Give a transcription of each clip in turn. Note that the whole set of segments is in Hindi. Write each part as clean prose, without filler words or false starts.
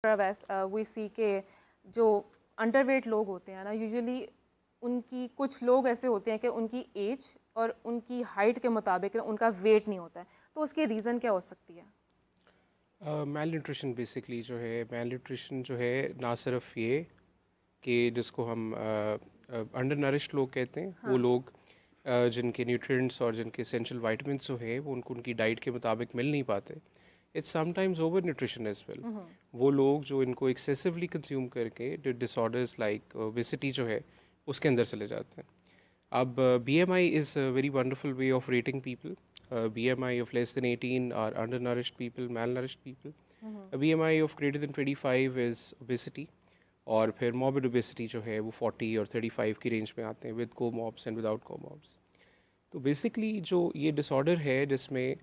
वी सी के जो अंडरवेट लोग होते हैं ना, यूजुअली उनकी कुछ लोग ऐसे होते हैं कि उनकी एज और उनकी हाइट के मुताबिक उनका वेट नहीं होता है, तो उसकी रीज़न क्या हो सकती है? मेल न्यूट्रिशन बेसिकली जो है, मेल न्यूट्रिशन जो है ना सिर्फ ये कि जिसको हम अंडर नरिश्ड लोग कहते हैं, हाँ। वो लोग जिनके न्यूट्रिएंट्स और जिनके एसेंशियल वाइटामिन्स जो है वो उनको उनकी डाइट के मुताबिक मिल नहीं पाते। It's sometimes over nutrition as well. वो लोग जो इनको एक्सेसिवली कंज्यूम करके डिसऑर्डर्स लाइक ओबेसिटी जो है उसके अंदर चले जाते हैं। अब BMI is a very wonderful way of rating people. BMI of less than 18 are undernourished people, malnourished people. A BMI of greater than 25 is obesity. और फिर morbid obesity जो है वो 40 और 35 की रेंज में आते हैं with co-morbs and without co-morbs. तो बेसिकली जो ये डिसऑर्डर है जिसमें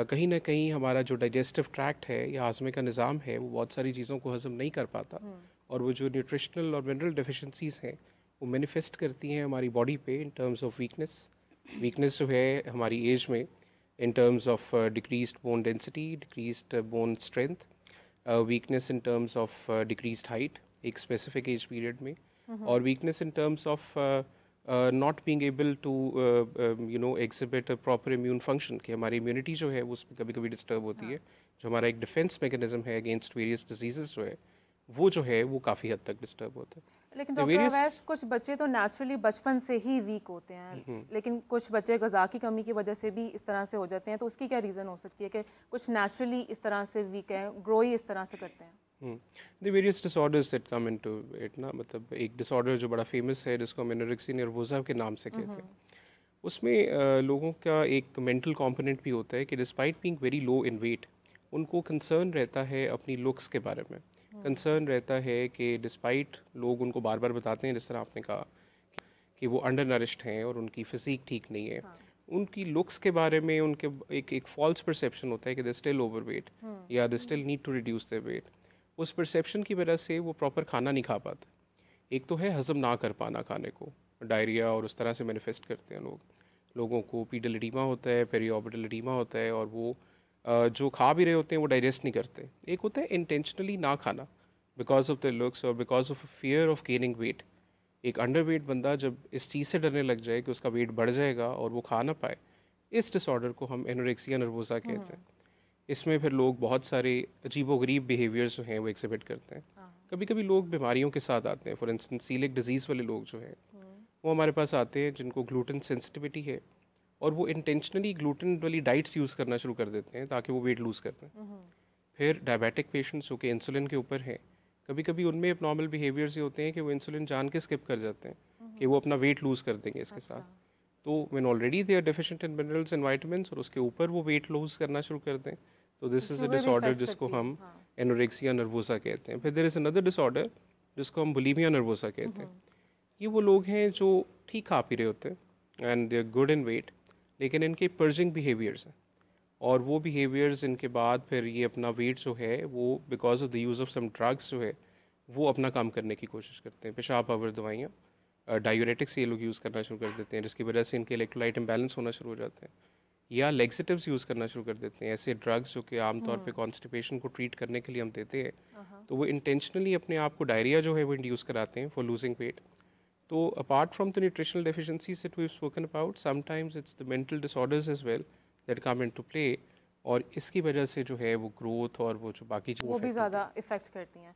कहीं ना कहीं हमारा जो डाइजेस्टिव ट्रैक्ट है या हाजमे का निज़ाम है वो बहुत सारी चीज़ों को हज़म नहीं कर पाता, और वो जो न्यूट्रिशनल और मिनरल डेफिशिएंसीज़ हैं वो मैनिफेस्ट करती हैं हमारी बॉडी पे इन टर्म्स ऑफ वीकनेस जो है हमारी एज में, in terms of decreased bone density, decreased bone strength, weakness in terms of decreased height एक स्पेसिफिक एज पीरियड में, और weakness in terms of not being able to exhibit a proper immune function, कि हमारी इम्यूनिटी जो है वो उसमें कभी कभी डिस्टर्ब होती है, जो हमारा एक डिफेंस मैकेनिज्म है अगेंस्ट वेरियस डिजीज़ जो है वो जो है वो काफ़ी हद तक डिस्टर्ब होता है। लेकिन डॉक्टर अवैस, कुछ बच्चे तो नेचुरली बचपन से ही वीक होते हैं, लेकिन कुछ बच्चे ग़िज़ा की कमी की वजह से भी इस तरह से हो जाते हैं, तो उसकी क्या रीज़न हो सकती है कि कुछ नेचुरली इस तरह से वीक हैं, ग्रो ही इस तरह से करते हैं? The various disorders that come into it ना, मतलब एक डिसऑर्डर जो बड़ा फेमस है जिसको हम एनोरेक्सिया नर्वोसा के नाम से कहते हैं, उसमें लोगों का एक मेंटल कंपोनेंट भी होता है कि डिस्पाइट बीइंग वेरी लो इन वेट उनको कंसर्न रहता है अपनी लुक्स के बारे में, कंसर्न रहता है कि डिस्पाइट लोग उनको बार बार बताते हैं जिस तरह आपने कहा कि वो अंडर नरिश्ड हैं और उनकी फिजिक ठीक नहीं है, उनकी लुक्स के बारे में उनके एक फॉल्स परसेप्शन होता है कि दे स्टिल ओवर वेट या they still need to reduce their weight. उस परसेप्शन की वजह से वो प्रॉपर खाना नहीं खा पाते। एक तो है हज़म ना कर पाना खाने को, डायरिया और उस तरह से मैनिफेस्ट करते हैं लोगों को पीडल एडीमा होता है, पेरिऑर्बिटल एडीमा होता है, और वो जो खा भी रहे होते हैं वो डाइजेस्ट नहीं करते। एक होता है इंटेंशनली ना खाना बिकॉज ऑफ द लुक्स और because of fear of gaining weight. एक अंडर वेट बंदा जब इस चीज़ से डरने लग जाए कि उसका वेट बढ़ जाएगा और वो खा ना पाए, इस डिसऑर्डर को हम एनोरेक्सिया नर्वोसा कहते हैं। इसमें फिर लोग बहुत सारे अजीबोगरीब बिहेवियर्स जो हैं वो एग्जिबिट करते हैं। कभी कभी लोग बीमारियों के साथ आते हैं, फॉर इंस्टेंस सीलिक डिजीज़ वाले लोग जो हैं वो हमारे पास आते हैं जिनको ग्लूटेन सेंसिटिविटी है, और वो इंटेंशनली ग्लूटेन वाली डाइट्स यूज़ करना शुरू कर देते हैं ताकि वो वेट लूज़ कर दें। फिर डायबिटिक पेशेंट्स जो कि इंसुलिन के ऊपर हैं, कभी कभी उनमें एबनॉर्मल बिहेवियर्स ये होते हैं कि वो इंसुलिन जान के स्किप कर जाते हैं कि वो अपना वेट लूज़ कर देंगे इसके साथ। तो when already they are deficient in minerals and vitamins और उसके ऊपर वो वेट लूज़ करना शुरू कर दें, तो दिस इज़ अ डिसऑर्डर जिसको हम एनोरेक्सिया नर्वोसा कहते हैं। फिर देयर इज़ अनदर डिसऑर्डर जिसको हम बुलिमिया नर्वोसा कहते हैं। ये वो लोग हैं जो ठीक खा पी रहे होते हैं and they are good in weight, लेकिन इनके पर्जिंग बिहेवियर्स हैं, और वो बिहेवियर्स इनके बाद फिर ये अपना वेट जो है वो because of the use of some drugs जो है वो अपना काम करने की कोशिश करते हैं। पेशाब आवर दवाइयाँ, डायूरेटिक्स ये लोग यूज़ करना शुरू कर देते हैं जिसकी वजह से इनके इलेक्ट्रोलाइट इम्बैलेंस होना शुरू हो जाते हैं, या लेक्सेटिव्स यूज़ करना शुरू कर देते हैं, ऐसे ड्रग्स जो कि आमतौर पे कॉन्स्टिपेशन को ट्रीट करने के लिए हम देते हैं। तो वो इंटेंशनली अपने आप को डायरिया जो है वो इंड्यूस कराते हैं फॉर लूजिंग वेट। तो apart from the nutritional deficiencies that we have spoken about, sometimes it's the mental disorders as well that come into play, और इसकी वजह से जो है वो ग्रोथ और वो जो बाकी वो भी ज़्यादा इफ़ेक्ट करती हैं।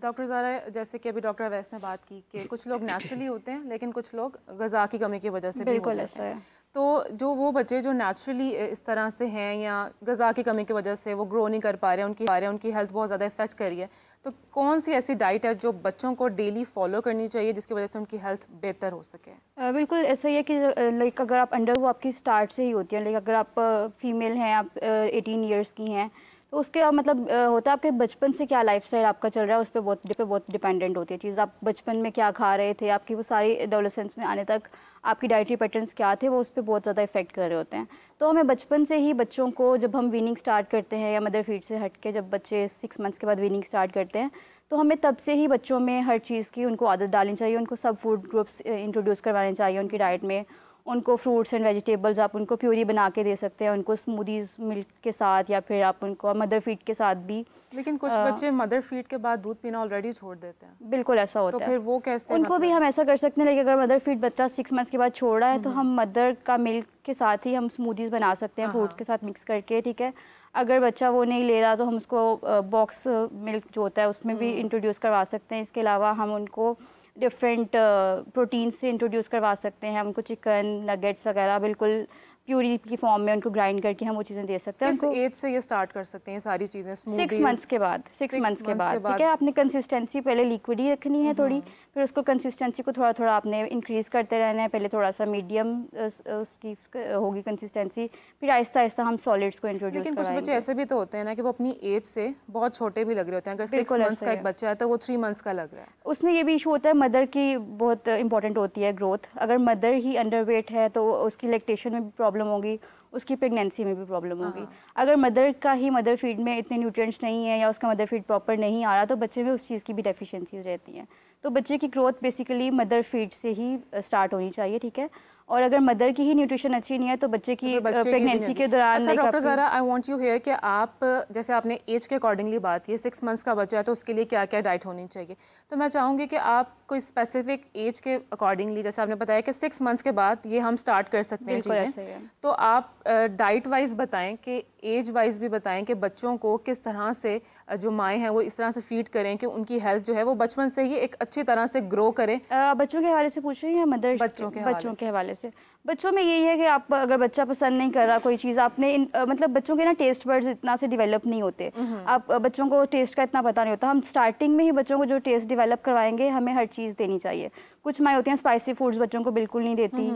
डॉक्टर ज़ारा, जैसे कि अभी डॉक्टर अवैस ने बात की कि कुछ लोग नेचुरली होते हैं लेकिन कुछ लोग ग़िज़ा की कमी की वजह से भी हो जाते हैं। तो जो वो बच्चे जो नेचुरली इस तरह से हैं या ग़िज़ा की कमी की वजह से वो ग्रो नहीं कर पा रहे हैं, उनकी हेल्थ बहुत ज़्यादा इफेक्ट कर रही है, तो कौन सी ऐसी डाइट है जो बच्चों को डेली फॉलो करनी चाहिए जिसकी वजह से उनकी हेल्थ बेहतर हो सके? बिल्कुल ऐसा ही है कि लाइक अगर आप अंडर, वो आपकी स्टार्ट से ही होती है, लाइक अगर आप फीमेल हैं, आप 18 ईयर्स की हैं, तो उसके मतलब होता है आपके बचपन से क्या लाइफस्टाइल आपका चल रहा है, उस पर बहुत डिपेंडेंट होती है चीज़। आप बचपन में क्या खा रहे थे, आपकी वो सारी एडोलेसेंस में आने तक आपकी डाइटरी पैटर्न्स क्या थे, वो उस पर बहुत ज़्यादा इफेक्ट कर रहे होते हैं। तो हमें बचपन से ही बच्चों को, जब हम वीनिंग स्टार्ट करते हैं या मदर फीड से हट के जब बच्चे 6 मंथ्स के बाद वीनिंग स्टार्ट करते हैं, तो हमें तब से ही बच्चों में हर चीज़ की उनको आदत डालनी चाहिए, उनको सब फूड ग्रुप्स इंट्रोड्यूस करवाने चाहिए उनकी डाइट में, उनको फ्रूट्स एंड वेजिटेबल्स आप उनको प्यूरी बना के दे सकते हैं, उनको स्मूदीज मिल्क के साथ या फिर आप उनको मदर फीड के साथ भी। लेकिन कुछ बच्चे मदर फीड के बाद दूध पीना ऑलरेडी छोड़ देते हैं। बिल्कुल ऐसा होता है। तो फिर वो कैसे, उनको भी हम ऐसा कर सकते हैं, लेकिन अगर मदर फीड बच्चा 6 मंथ्स के बाद छोड़ रहा है तो हम मदर का मिल्क के साथ ही हम स्मूदीज़ बना सकते हैं फ्रूट्स के साथ मिक्स करके, ठीक है। अगर बच्चा वो नहीं ले रहा तो हम उसको बॉक्स मिल्क जो होता है उसमें भी इंट्रोड्यूस करवा सकते हैं। इसके अलावा हम उनको डिफरेंट प्रोटीन से इंट्रोड्यूस करवा सकते हैं। हम उनको चिकन नगेट्स वगैरह बिल्कुल प्यूरी की फॉर्म में उनको ग्राइंड करके हम वो चीज़ें दे सकते हैं। किस एज से ये स्टार्ट कर सकते हैं सारी चीज़ें? 6 मंथ्स के बाद, 6 मंथ्स के बाद, ठीक है। आपने कंसिस्टेंसी पहले लिक्विड ही रखनी है थोड़ी, फिर उसको कंसिस्टेंसी को थोड़ा थोड़ा आपने इंक्रीज करते रहना है। पहले थोड़ा सा मीडियम उसकी होगी कंसिस्टेंसी, फिर आहिस्ता आहिस्ता हम सॉलिड्स को इंट्रोड्यूस कराएंगे। लेकिन कुछ बच्चे ऐसे भी तो होते हैं ना कि वो अपनी एज से बहुत छोटे भी लग रहे होते हैं। अगर 6 मंथ्स का एक बच्चा है तो वो 3 मंथ्स का लग रहा है। उसमें ये भी इशू होता है, मदर की बहुत इंपॉर्टेंट होती है ग्रोथ। अगर मदर ही अंडरवेट है तो उसकी लैक्टेशन में भी प्रॉब्लम होगी, उसकी प्रेगनेंसी में भी प्रॉब्लम होगी। अगर मदर का ही मदर फीड में इतने न्यूट्रिएंट्स नहीं है या उसका मदर फीड प्रॉपर नहीं आ रहा तो बच्चे में उस चीज़ की भी डेफिशिएंसीज रहती हैं। तो बच्चे की ग्रोथ बेसिकली मदर फीड से ही स्टार्ट होनी चाहिए, ठीक है। और अगर मदर की ही न्यूट्रिशन अच्छी नहीं है तो बच्चे की प्रेगनेंसी के दौरान। अच्छा doctor Zara, I want you here कि आप जैसे आपने एज के अकॉर्डिंगली बात की, 6 मंथ्स का बच्चा है तो उसके लिए क्या क्या डाइट होनी चाहिए, तो मैं चाहूँगी कि आप कोई स्पेसिफिक एज के अकॉर्डिंगली, जैसे आपने बताया कि 6 मंथ्स के बाद ये हम स्टार्ट कर सकते हैं चीज़ें, तो आप डाइट वाइज बताएं कि एज वाइज भी बताएं कि बच्चों को किस तरह से जो माएँ हैं वो इस तरह से फीड करें कि उनकी हेल्थ जो है वो बचपन से ही एक अच्छी तरह से ग्रो करें। बच्चों के हवाले से पूछ रही हैं या मदर? बच्चों के हवाले से। बच्चों में यही है कि आप अगर बच्चा पसंद नहीं कर रहा कोई चीज़, आपने मतलब बच्चों के ना टेस्ट बर्ड्स इतना से डेवलप नहीं होते। आप बच्चों को टेस्ट का इतना पता नहीं होता। हम स्टार्टिंग में ही बच्चों को जो टेस्ट डेवलप करवाएंगे, हमें हर चीज़ देनी चाहिए। कुछ माएँ होती हैं स्पाइसी फूड्स बच्चों को बिल्कुल नहीं देती,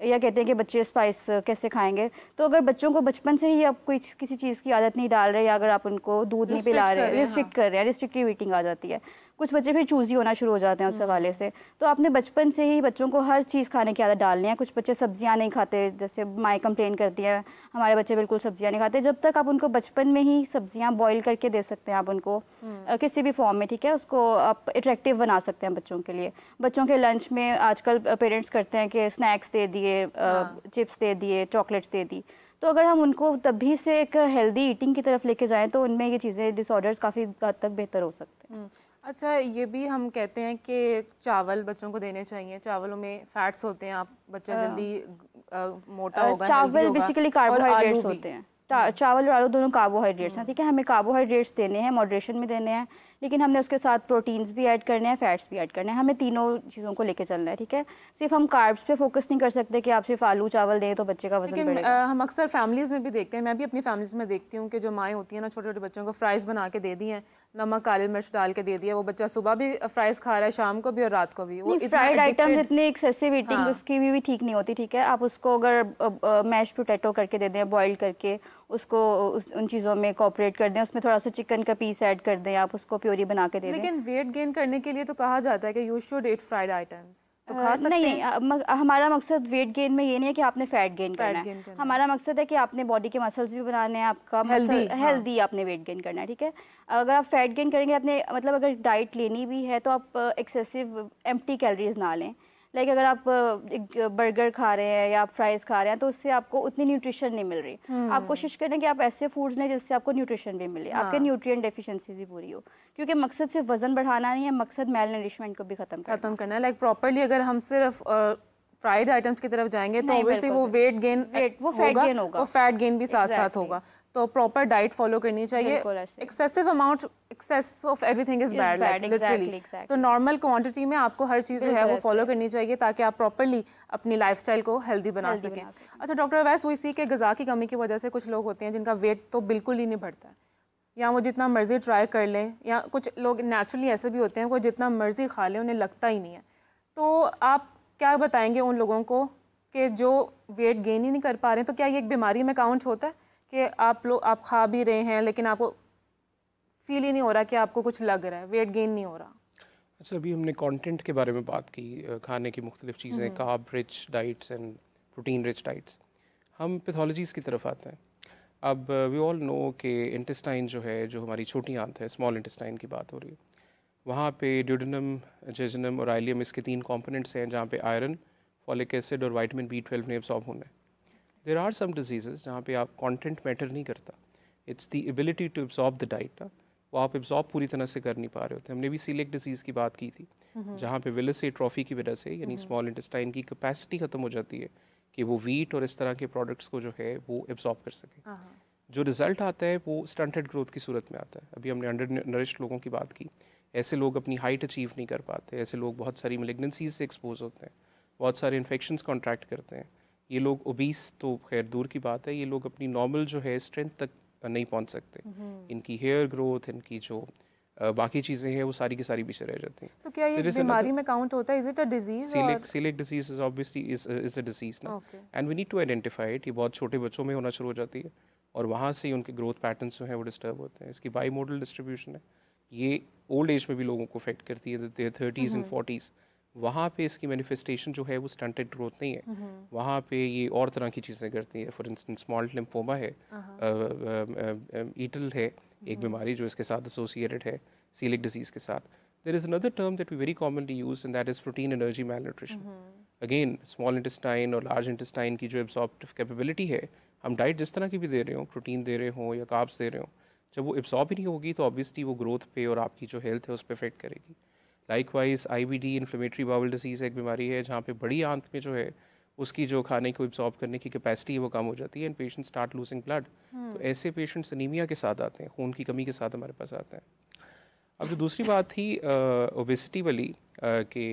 या कहते हैं कि बच्चे स्पाइस कैसे खाएंगे। तो अगर बच्चों को बचपन से ही आप कोई किसी चीज़ की आदत नहीं डाल रहे, या अगर आप उनको दूध नहीं पिला रहे, रिस्ट्रिक्ट कर रहे हैं, रिस्ट्रिक्टिव ईटिंग आ जाती है। कुछ बच्चे फिर चूज़ी होना शुरू हो जाते हैं उस हवाले से। तो आपने बचपन से ही बच्चों को हर चीज़ खाने की आदत डालनी है। कुछ बच्चे सब्जियां नहीं खाते, जैसे माएँ कंप्लेन करती हैं हमारे बच्चे बिल्कुल सब्जियां नहीं खाते। जब तक आप उनको बचपन में ही सब्जियां बॉईल करके दे सकते हैं आप उनको किसी भी फॉर्म में, ठीक है, उसको आप अट्रैक्टिव बना सकते हैं बच्चों के लिए। बच्चों के लंच में आजकल पेरेंट्स करते हैं कि स्नैक्स दे दिए, चिप्स दे दिए, चॉकलेट्स दे दी। तो अगर हम उनको तभी से एक हेल्दी ईटिंग की तरफ लेके जाएँ तो उनमें ये चीज़ें डिसऑर्डर्स काफ़ी हद तक बेहतर हो सकते हैं। अच्छा, ये भी हम कहते हैं कि चावल बच्चों को देने चाहिए। चावलों में फैट्स होते हैं, आप बच्चा जल्दी मोटा होगा। चावल बेसिकली कार्बोहाइड्रेट्स होते हैं। चावल और आलू दोनों कार्बोहाइड्रेट्स हैं, ठीक है। हमें कार्बोहाइड्रेट्स देने हैं, मॉडरेशन में देने हैं, लेकिन हमने उसके साथ प्रोटीन्स भी ऐड करने हैं, फैट्स भी ऐड करने हैं। हमें तीनों चीज़ों को लेके चलना है, ठीक है। सिर्फ हम कार्ब्स पे फोकस नहीं कर सकते कि आप सिर्फ आलू चावल दें तो बच्चे का वजन बढ़ेगा। हम अक्सर फैमिलीज़ में भी देखते हैं, मैं भी अपनी फैमिलीज़ में देखती हूँ कि जो माएँ होती हैं ना, छोटे छोटे बच्चों को फ्राइज़ बना के दे दी हैं, नमक काली मिर्च डाल के दे दिया, वो बच्चा सुबह भी फ्राइज़ खा रहा है, शाम को भी और रात को भी। वो फ्राइड आइटम्स इतनी एक्सेसिव ईटिंग उसकी भी ठीक नहीं होती, ठीक है। आप उसको अगर मैश पोटैटो करके दे दें, बॉईल करके उसको उन चीज़ों में कॉपरेट कर दें, उसमें थोड़ा सा चिकन का पीस ऐड कर दें, आप उसको प्योरी बना के दे दें। लेकिन वेट गेन करने के लिए तो कहा जाता है कि you should eat fried items, तो खा सकते नहीं नहीं, हमारा मकसद वेट गेन में ये नहीं है कि आपने फैट गेन करना है। हमारा मकसद है कि आपने बॉडी के मसल्स भी बनाने हैं, आपका हेल्दी आपने वेट गेन करना है, ठीक है। अगर आप फैट गेन करेंगे, आपने मतलब अगर डाइट लेनी भी है तो आप एक्सेसिव एम्प्टी कैलोरीज ना लें। लाइक अगर आप बर्गर खा रहे हैं या आप फ्राइज़ खा रहे हैं तो उससे आपको उतनी न्यूट्रिशन नहीं मिल रही। आप कोशिश करें कि आप ऐसे फूड्स लें जिससे आपको न्यूट्रिशन भी मिले, आपके न्यूट्रिएंट डेफिशिएंसी भी पूरी हो, क्योंकि मकसद सिर्फ वजन बढ़ाना नहीं है, मकसद मेल नरिशमेंट को भी खत्म करना है। लाइक प्रॉपरली अगर हम सिर्फ फ्राइड आइटम्स की तरफ जाएंगे तो ऑब्वियसली वो वेट गेन, वो फैट गेन होगा, वो फैट गेन भी साथ साथ होगा। तो प्रॉपर डाइट फॉलो करनी चाहिए। Excessive amount, excess of everything is bad, literally. तो नॉर्मल क्वांटिटी में आपको हर चीज़ जो है वो फॉलो करनी चाहिए ताकि आप प्रॉपरली अपनी लाइफस्टाइल को हेल्दी बना सकें। अच्छा डॉक्टर वैस, वो इसी के ग़िज़ा की कमी की वजह से कुछ लोग होते हैं जिनका वेट तो बिल्कुल ही नहीं बढ़ता है, या वो जितना मर्जी ट्राई कर लें, या कुछ लोग नेचुरली ऐसे भी होते हैं वो जितना मर्जी खा लें उन्हें लगता ही नहीं है। तो आप क्या बताएंगे उन लोगों को कि जो वेट गेन ही नहीं कर पा रहे हैं, तो क्या ये एक बीमारी में काउंट होता है कि आप खा भी रहे हैं लेकिन आपको फील ही नहीं हो रहा कि आपको कुछ लग रहा है, वेट गेन नहीं हो रहा? अच्छा, अभी हमने कंटेंट के बारे में बात की, खाने की मुख्तलिफ चीज़ें, carb rich diets and protein rich diets. हम पैथोलॉजीज़ की तरफ आते हैं। अब वी ऑल नो कि इंटेस्टाइन जो है, जो हमारी छोटी आंत है, स्मॉल इंटेस्टाइन की बात हो रही है, वहाँ पे ड्यूडेनम, जेजुनम और आइलियम, इसके 3 कंपोनेंट्स हैं जहाँ पे आयरन, फॉलिक एसिड और विटामिन B12 ने एब्जॉर्ब होना है। देयर आर सम डिजीजेस जहाँ पे आप कंटेंट मैटर नहीं करता, it's the ability to absorb the diet, वो आप एब्जॉर्ब पूरी तरह से कर नहीं पा रहे होते। हमने भी सीलिक डिजीज़ की बात की थी, जहाँ पे विलस एट्रोफी की वजह से यानी स्मॉल इंटेस्टाइन की कैपेसिटी ख़त्म हो जाती है कि वो वीट और इस तरह के प्रोडक्ट्स को जो है वो एब्जॉर्ब कर सके। जो रिज़ल्ट आता है वो स्टंटेड ग्रोथ की सूरत में आता है। अभी हमने अंडर नरिश्ड लोगों की बात की, ऐसे लोग अपनी हाइट अचीव नहीं कर पाते, ऐसे लोग बहुत सारी मैलिग्नेंसीज से एक्सपोज होते हैं, बहुत सारे इन्फेक्शंस कॉन्ट्रैक्ट करते हैं। ये लोग ओबीस तो खैर दूर की बात है, ये लोग अपनी नॉर्मल जो है स्ट्रेंथ तक नहीं पहुंच सकते। इनकी हेयर ग्रोथ, इनकी जो बाकी चीज़ें हैं वो सारी की सारी पीछे रह जाती हैं। तो क्या ये बीमारी में काउंट होता है? Is it a disease? Celiac disease is obviously is a disease ना, and we need to identify it. ये बहुत छोटे बच्चों में होना शुरू हो जाती है और वहाँ से उनके ग्रोथ पैटर्न्स जो हैं वो डिस्टर्ब होते हैं। इसकी बाई मोडल डिस्ट्रीब्यूशन है, ये ओल्ड एज में भी लोगों को अफेक्ट करती है, 30s एंड 40s। वहाँ पे इसकी मैनिफेस्टेशन जो है वो स्टंटेड ग्रोथ नहीं है, वहाँ पे ये और तरह की चीज़ें करती है। फॉर इंस्टेंस स्मॉल लिम्फोमा है, ईटल है एक बीमारी जो इसके साथ एसोसिएटेड है सीलिक डिजीज़ के साथ। There is another term that we very commonly use and that is protein energy malnutrition. Again small intestine और लार्ज इंटेस्टाइन की जो एब्जॉर्प्टिव कैपेबिलिटी है, हम डाइट जिस तरह की भी दे रहे हो, प्रोटीन दे रहे हो या कार्ब्स दे रहे हो, जब वो एब्जॉर्ब ही नहीं होगी तो ऑब्वियसली वो ग्रोथ पे और आपकी जो हेल्थ है उस पर इफेक्ट करेगी। Likewise IBD inflammatory bowel disease एक बीमारी है जहाँ पे बड़ी आंत में जो है उसकी जो खाने को एब्जॉर्ब करने की कैपेसिटी है वो कम हो जाती है and patient start losing blood. तो ऐसे पेशेंट्स अनीमिया के साथ आते हैं, खून की कमी के साथ हमारे पास आते हैं। अब जो दूसरी बात थी ओबेसिटी वाली कि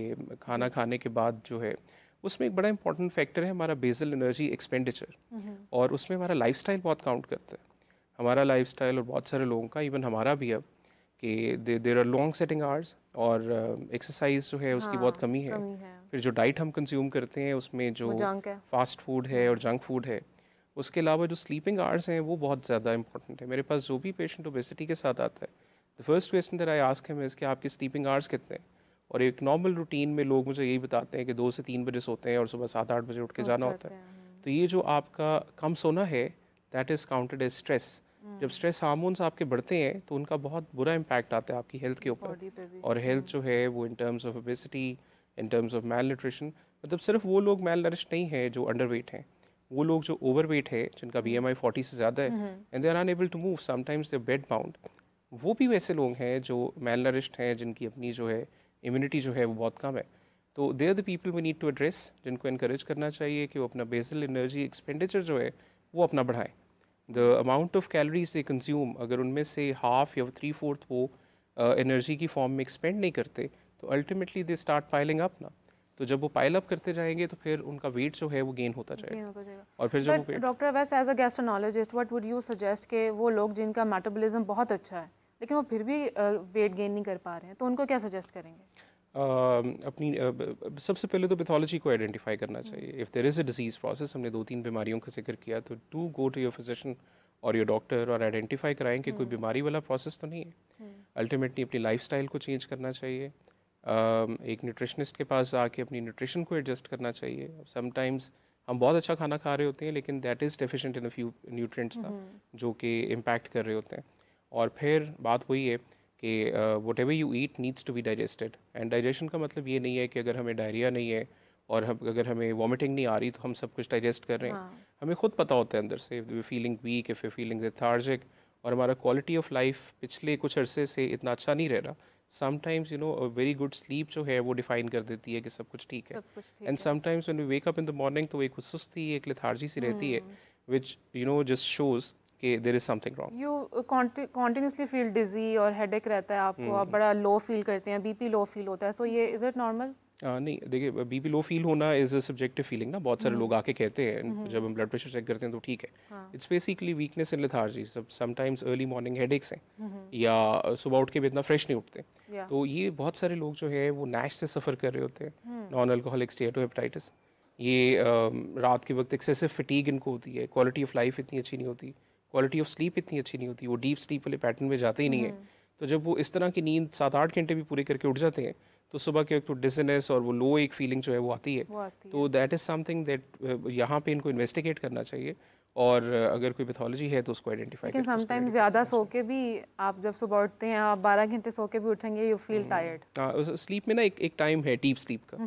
खाना खाने के बाद जो है, उसमें एक बड़ा इंपॉर्टेंट फैक्टर है हमारा बेसल एनर्जी एक्सपेंडिचर, और उसमें हमारा लाइफस्टाइल बहुत काउंट करता है। हमारा लाइफस्टाइल और बहुत सारे लोगों का, इवन हमारा भी अब, कि there are long sitting hours और एक्सरसाइज जो है उसकी बहुत कमी है। फिर जो डाइट हम कंज्यूम करते हैं उसमें जो फास्ट फूड है और जंक फूड है, उसके अलावा जो स्लीपिंग आवर्स हैं वो बहुत ज़्यादा इंपॉर्टेंट है। मेरे पास जो भी पेशेंट ओबेसिटी के साथ आता है, the first question that I ask him is कि आपके स्लीपिंग आवर्स कितने हैं। और एक नॉर्मल रूटीन में लोग मुझे यही बताते हैं कि 2 से 3 बजे सोते हैं और सुबह 7-8 बजे उठ के जाना होता है। तो ये जो आपका कम सोना है, that is counted as stress. जब स्ट्रेस हार्मोन्स आपके बढ़ते हैं तो उनका बहुत बुरा इम्पैक्ट आता है आपकी हेल्थ के ऊपर। और हेल्थ जो है वो in terms of obesity, in terms of malnutrition, मतलब सिर्फ वो लोग मैल नरिश्ड नहीं है जो अंडरवेट हैं, वो लोग जो ओवरवेट है जिनका BMI 40 से ज़्यादा है and they are unable to move, sometimes they bed bound, वो भी वैसे लोग हैं जो मैल नरिश्ड हैं, जिनकी अपनी जो है इम्यूनिटी जो है वो बहुत कम है। तो they are the people we need to address, जिनको इनकरेज करना चाहिए कि वो अपना बेसल एनर्जी एक्सपेंडिचर जो है वो अपना बढ़ाएं। The amount of calories they consume, अगर उनमें से हाफ या 3/4 वो एनर्जी की फॉर्म में एक्सपेंड नहीं करते तो ultimately they start piling up ना। तो जब वो पाइल अप करते जाएंगे तो फिर उनका वेट जो है वो गेन होता जाएगा। और फिर जब doctor was as a gastroenterologist what would you suggest कि वो लोग जिनका मेटाबॉलिज्म बहुत अच्छा है लेकिन वो फिर भी वेट गेन नहीं कर पा रहे हैं, तो उनको क्या सजेस्ट करेंगे? अपनी सबसे पहले तो पैथोलॉजी को आइडेंटिफाई करना चाहिए। If there is a disease process, हमने 2-3 बीमारियों का जिक्र किया, तो do go to your physician और योर डॉक्टर और आइडेंटिफाई कराएं कि कोई बीमारी वाला प्रोसेस तो नहीं है। अल्टीमेटली अपनी लाइफस्टाइल को चेंज करना चाहिए, एक न्यूट्रिशनिस्ट के पास जाके अपनी न्यूट्रिशन को एडजस्ट करना चाहिए। समटाइम्स हम बहुत अच्छा खाना खा रहे होते हैं लेकिन that is deficient in a few nutrients ना, जो कि इम्पैक्ट कर रहे होते हैं। और फिर बात वही है कि whatever you eat needs to be digested, and digestion का मतलब ये नहीं है कि अगर हमें डायरिया नहीं है और अगर हमें वॉमिटिंग नहीं आ रही तो हम सब कुछ डाइजेस्ट कर रहे हैं। हमें खुद पता होता है अंदर से, if we feeling weak, if we feeling lethargic, और हमारा क्वालिटी ऑफ लाइफ पिछले कुछ अरसे से इतना अच्छा नहीं रह रहा। Sometimes you know a very good sleep जो है वो डिफाइन कर देती है कि सब कुछ ठीक है, and sometimes when we wake up in the morning तो एक सुस्ती, एक लेथार्जी सी रहती है, which you know just shows कि there is something wrong. You continuously feel dizzy और हेडेक रहता है आपको, आप बड़ा लो फील करते हैं, BP लो फील होता है, तो ये इज इट नॉर्मल? नहीं, देखिए BP लो फील होना इज़ अ सब्जेक्टिव फीलिंग ना। बहुत सारे लोग आके कहते हैं जब हम ब्लड प्रेशर चेक करते हैं तो ठीक है, it's basically weakness and lethargy. Sometimes early morning headaches हैं या सुबह उठ के भी इतना फ्रेश नहीं उठते। तो ये बहुत सारे लोग जो है वो नैश से सफ़र कर रहे होते हैं, नॉन अल्कोहलिक स्टीएटोहेपेटाइटिस। ये रात के वक्त एक्सेसिव फटीग इनको होती है, क्वालिटी ऑफ लाइफ इतनी अच्छी नहीं होती, क्वालिटी ऑफ स्लीप इतनी अच्छी नहीं होती, वो डीप स्लीप वाले पैटर्न में जाते ही नहीं है। तो जब वो इस तरह की नींद 7-8 घंटे भी पूरे करके उठ जाते हैं तो सुबह के वक्त तो डिजीनेस और वो लो एक फीलिंग जो है वो आती है। तो दैट इज़ समथिंग दैट यहाँ पे इनको इन्वेस्टिगेट करना चाहिए और अगर कोई पैथोलॉजी है तो उसको आइडेंटिफाई लेकिन समटाइम्स ज़्यादा सो के भी आप जब सुबह उठते हैं आप 12 घंटे सो के भी उठेंगे यू फील टायर्ड। हाँ, स्लीप में ना एक टाइम है डीप स्लीप का,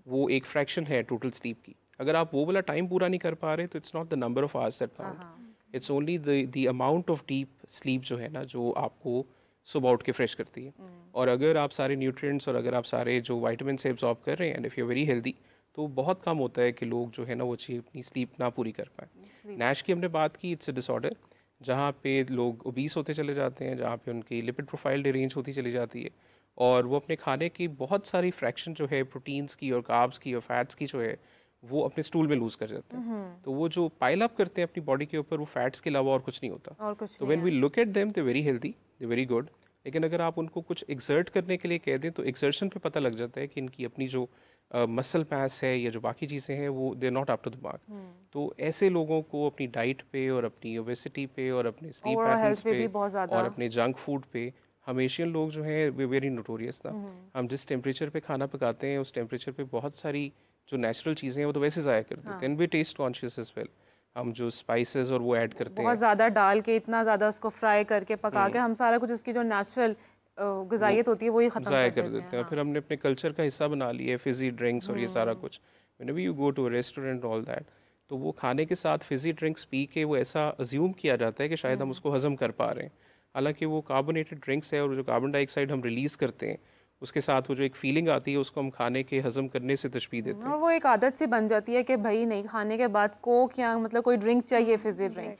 वो एक फ्रैक्शन है टोटल स्लीप की। अगर आप वो वाला टाइम पूरा नहीं कर पा रहे तो it's not the number of hours that count, it's only the amount of deep sleep जो है ना जो आपको सुबह उठ के फ्रेश करती है। और अगर आप सारे न्यूट्रिएंट्स और अगर आप सारे जो वाइटामिन से एब्जॉर्ब कर रहे हैं and if you very healthy तो बहुत कम होता है कि लोग जो है ना वो अपनी स्लीप ना पूरी कर पाए। नैश की हमने बात की, इट्स अ डिसऑर्डर जहाँ पे लोग ओबीस होते चले जाते हैं, जहाँ पे उनकी लिपिड प्रोफाइल डिरेंज होती चली जाती है और वो अपने खाने की बहुत सारी फ्रैक्शन जो है प्रोटीन्स की और कार्ब्स की और फैट्स की जो है वो अपने स्टूल में लूज़ कर जाते हैं। तो वो जो पाइल अप करते हैं अपनी बॉडी के ऊपर वो फैट्स के अलावा और कुछ नहीं होता। तो when we look at them they very healthy, they very good, लेकिन अगर आप उनको कुछ एक्सर्ट करने के लिए कह दें तो एक्सर्शन पे पता लग जाता है कि इनकी अपनी जो मसल मास है या जो बाकी चीज़ें हैं वो they not up to the mark. तो ऐसे लोगों को अपनी डाइट पे और अपनी ओबेसिटी पे और अपने स्लीप पैटर्न्स पे और अपने जंक फूड पे, हम एशियन लोग जो हैं वे वेरी नोटोरियस ना, हम जिस टेम्परेचर पे खाना पकाते हैं उस टेम्परेचर पे बहुत सारी जो नेचुरल चीज़ें हैं वो तो वैसे ज़ाया कर देते हैं। And we taste conscious as well, हम जो स्पाइसेस और वो ऐड करते हैं बहुत ज़्यादा डाल के इतना ज़्यादा उसको फ्राई करके पका के हम सारा कुछ उसकी जो नेचुरल ग़िज़ाइयत होती है वही ख़त्म कर देते हैं। फिर हमने अपने कल्चर का हिस्सा बना लिया है फिज़ी ड्रिंक्स और ये सारा कुछ। Whenever you go to a restaurant all that, तो वो खाने के साथ फिज़ी ड्रिंक्स पी के वो ऐसा अज्यूम किया जाता है कि शायद हम उसको हज़म कर पा रहे हैं, हालांकि वो कार्बोनेटेड ड्रिंक्स है और जो कार्बन डाइऑक्साइड हम रिलीज़ करते हैं उसके साथ वो जो एक फीलिंग आती है उसको हम खाने के हज़म करने से तशबीह देते हैं। और वो एक आदत सी बन जाती है कि भाई नहीं खाने के बाद कोक या मतलब कोई ड्रिंक चाहिए, फिज़ी ड्रिंक,